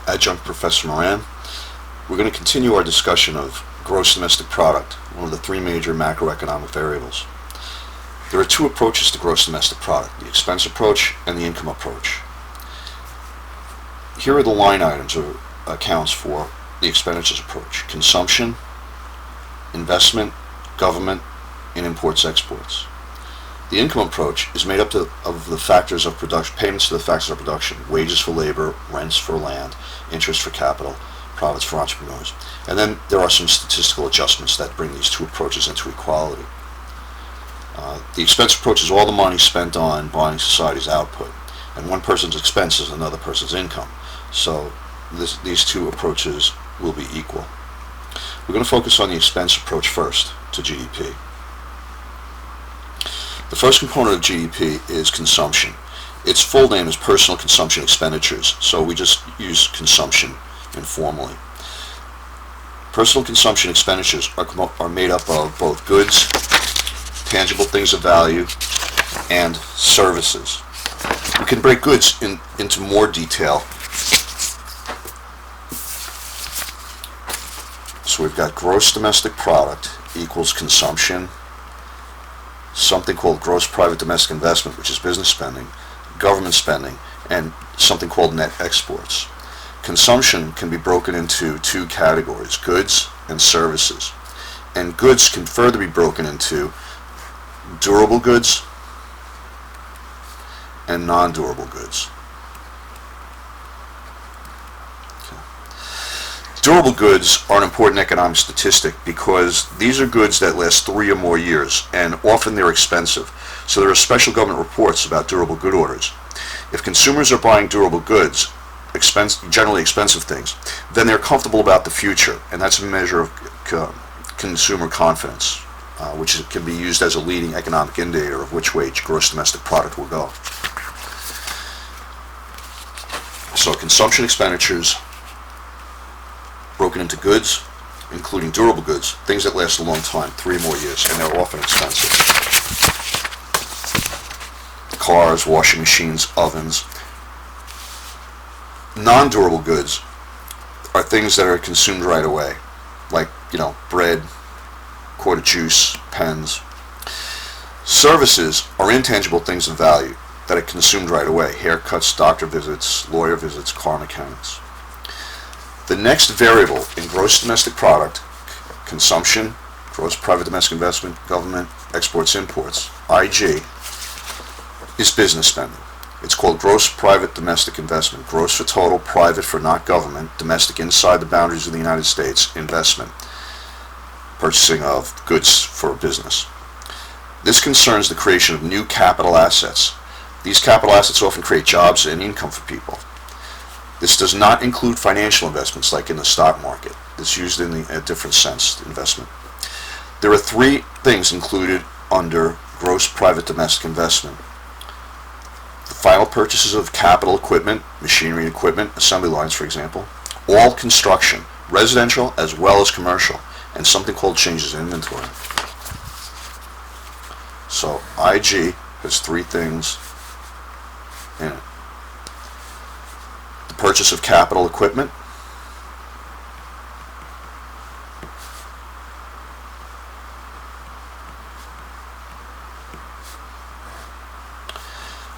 Adjunct Professor Moran. We're going to continue our discussion of gross domestic product, one of the three major macroeconomic variables. There are two approaches to gross domestic product, the expense approach and the income approach. Here are the line items or accounts for the expenditures approach: consumption, investment, government, and imports-exports. The income approach is made up of the factors of production, payments to the factors of production, wages for labor, rents for land, interest for capital, profits for entrepreneurs. And then there are some statistical adjustments that bring these two approaches into equality. The expense approach is all the money spent on buying society's output, and one person's expense is another person's income. So these two approaches will be equal. We're going to focus on the expense approach first to GDP. The first component of GDP is consumption. Its full name is personal consumption expenditures, so we just use consumption informally. Personal consumption expenditures are made up of both goods, tangible things of value, and services. We can break goods into more detail. So we've got gross domestic product equals consumption, something called gross private domestic investment, which is business spending, government spending, and something called net exports. Consumption can be broken into two categories, goods and services. And goods can further be broken into durable goods and non-durable goods. Durable goods are an important economic statistic because these are goods that last 3 or more years, and often they're expensive. So there are special government reports about durable good orders. If consumers are buying durable goods, generally expensive things, then they're comfortable about the future, and that's a measure of consumer confidence, which can be used as a leading economic indicator of which way gross domestic product will go. So consumption expenditures broken into goods, including durable goods, things that last a long time, 3 or more years, and they're often expensive. Cars, washing machines, ovens. Non-durable goods are things that are consumed right away, like, bread, quart of juice, pens. Services are intangible things of value that are consumed right away: haircuts, doctor visits, lawyer visits, car mechanics. The next variable in gross domestic product, consumption, gross private domestic investment, government, exports, imports, IG, is business spending. It's called gross private domestic investment. Gross for total, private for not government, domestic inside the boundaries of the United States, investment, purchasing of goods for business. This concerns the creation of new capital assets. These capital assets often create jobs and income for people. This does not include financial investments like in the stock market. It's used in a different sense, investment. There are 3 things included under gross private domestic investment: the final purchases of capital equipment, machinery and equipment, assembly lines, for example, all construction, residential as well as commercial, and something called changes in inventory. So IG has 3 things in it: the purchase of capital equipment,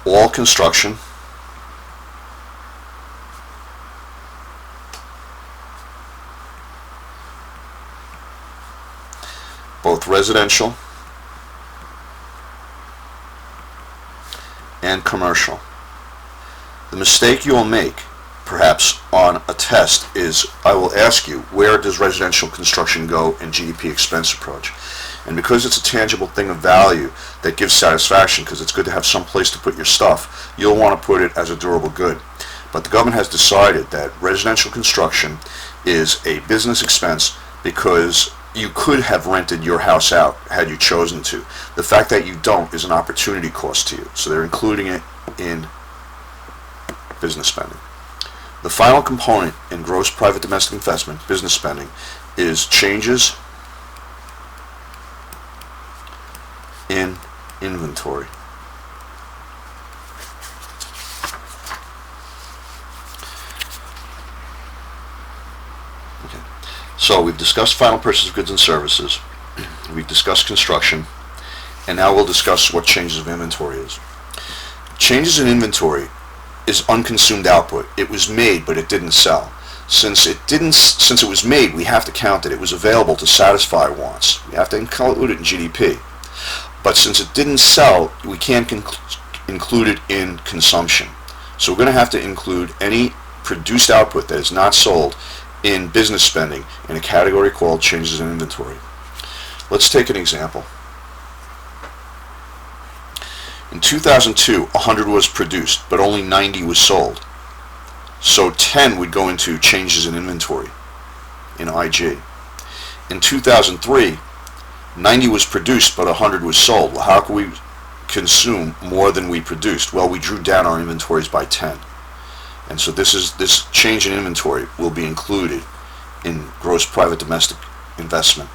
all construction, both residential and commercial. The mistake you will make, perhaps on a test, is I will ask you, where does residential construction go in GDP expense approach? And because it's a tangible thing of value that gives satisfaction, because it's good to have some place to put your stuff, you'll want to put it as a durable good. But the government has decided that residential construction is a business expense because you could have rented your house out had you chosen to. The fact that you don't is an opportunity cost to you, so they're including it in business spending. The final component in gross private domestic investment, business spending, is changes in inventory. So we've discussed final purchase of goods and services. We've discussed construction. And now we'll discuss what changes of inventory is. Changes in inventory is unconsumed output. It was made, but it didn't sell. Since it was made, we have to count it. It was available to satisfy wants. We have to include it in GDP. But since it didn't sell, we can't include it in consumption. So we're going to have to include any produced output that is not sold in business spending in a category called changes in inventory. Let's take an example. In 2002, 100 was produced, but only 90 was sold. So 10 would go into changes in inventory in IG. In 2003, 90 was produced, but 100 was sold. Well, how can we consume more than we produced? Well, we drew down our inventories by 10. And so this change in inventory will be included in gross private domestic investment.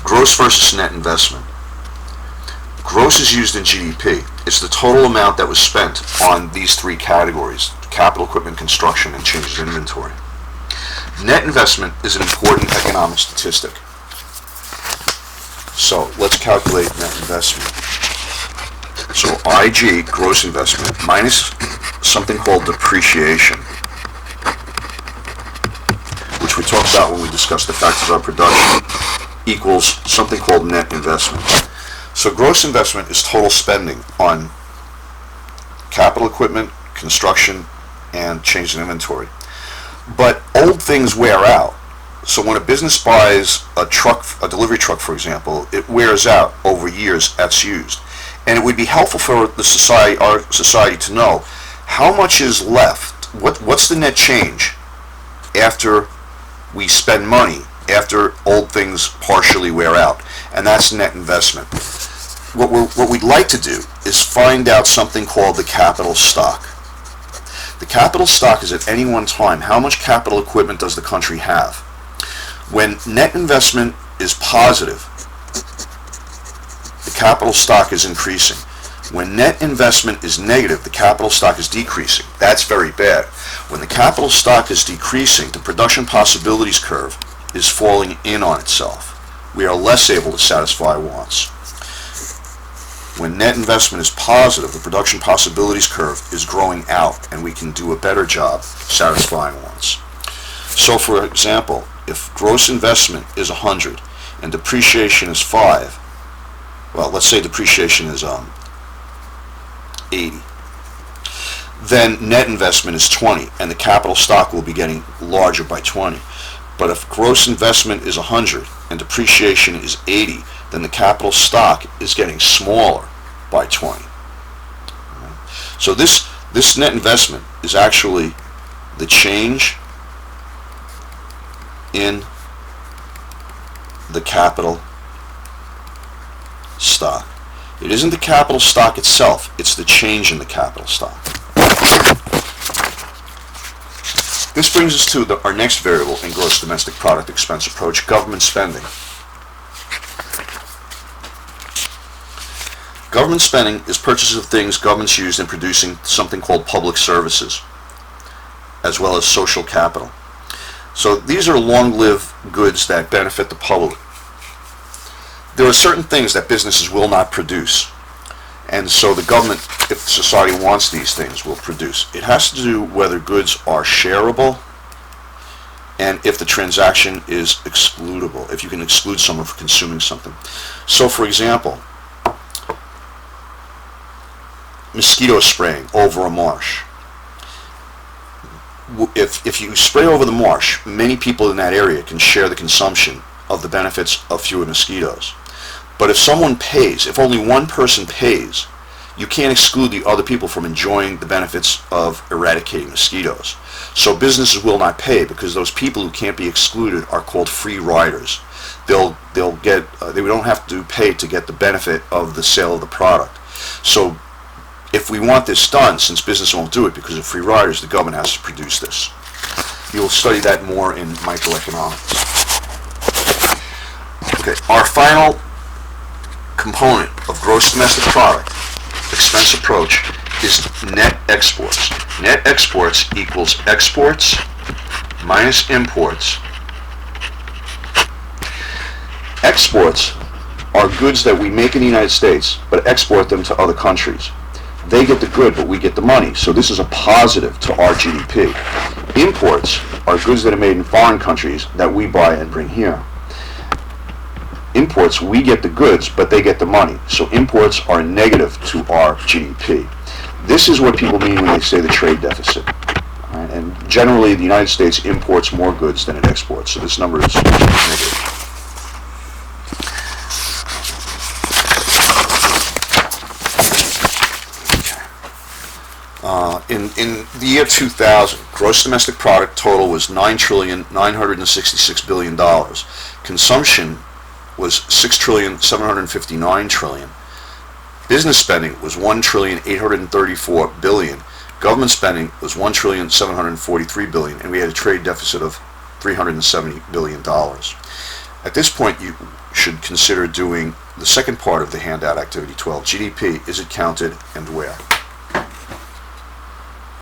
Gross versus net investment. Gross is used in GDP. It's the total amount that was spent on these three categories: capital, equipment, construction, and changes in inventory. Net investment is an important economic statistic. So let's calculate net investment. So IG, gross investment, minus something called depreciation, which we talked about when we discussed the factors of production, equals something called net investment. So gross investment is total spending on capital equipment, construction, and change in inventory. But old things wear out. So when a business buys a truck, a delivery truck, for example, it wears out over years that's used. And it would be helpful for the society, our society, to know how much is left. What's the net change after we spend money, after old things partially wear out? And that's net investment. What we'd like to do is find out something called the capital stock. The capital stock is at any one time, how much capital equipment does the country have? When net investment is positive, the capital stock is increasing. When net investment is negative, the capital stock is decreasing. That's very bad. When the capital stock is decreasing, the production possibilities curve is falling in on itself. We are less able to satisfy wants. When net investment is positive, the production possibilities curve is growing out, and we can do a better job satisfying wants. So for example, if gross investment is 100 and depreciation is 5, well, let's say depreciation is 80, then net investment is 20, and the capital stock will be getting larger by 20. But if gross investment is 100 and depreciation is 80, then the capital stock is getting smaller by 20. So this net investment is actually the change in the capital stock. It isn't the capital stock itself, it's the change in the capital stock. This brings us to our next variable in gross domestic product expense approach, government spending. Government spending is purchases of things governments use in producing something called public services, as well as social capital. So these are long-lived goods that benefit the public. There are certain things that businesses will not produce, and so the government, if society wants these things, will produce. It has to do whether goods are shareable and if the transaction is excludable, if you can exclude someone from consuming something. So for example, mosquito spraying over a marsh. If you spray over the marsh, many people in that area can share the consumption of the benefits of fewer mosquitoes. But if someone pays, if only one person pays, you can't exclude the other people from enjoying the benefits of eradicating mosquitoes. So businesses will not pay because those people who can't be excluded are called free riders. They don't have to pay to get the benefit of the sale of the product. So if we want this done, since business won't do it because of free riders, the government has to produce this. You'll study that more in microeconomics. Okay, our final component of gross domestic product expense approach is net exports. Net exports equals exports minus imports. Exports are goods that we make in the United States but export them to other countries. They get the good, but we get the money. So this is a positive to our GDP. Imports are goods that are made in foreign countries that we buy and bring here. Imports, we get the goods, but they get the money. So imports are negative to our GDP. This is what people mean when they say the trade deficit. Right? And generally, the United States imports more goods than it exports. So this number is negative. In the year 2000, gross domestic product total was $9,966 billion. Consumption was $6,759 trillion. Business spending was $1,834 billion. Government spending was $1,743 billion, and we had a trade deficit of $370 billion. At this point, you should consider doing the second part of the handout, Activity 12. GDP, is it counted and where?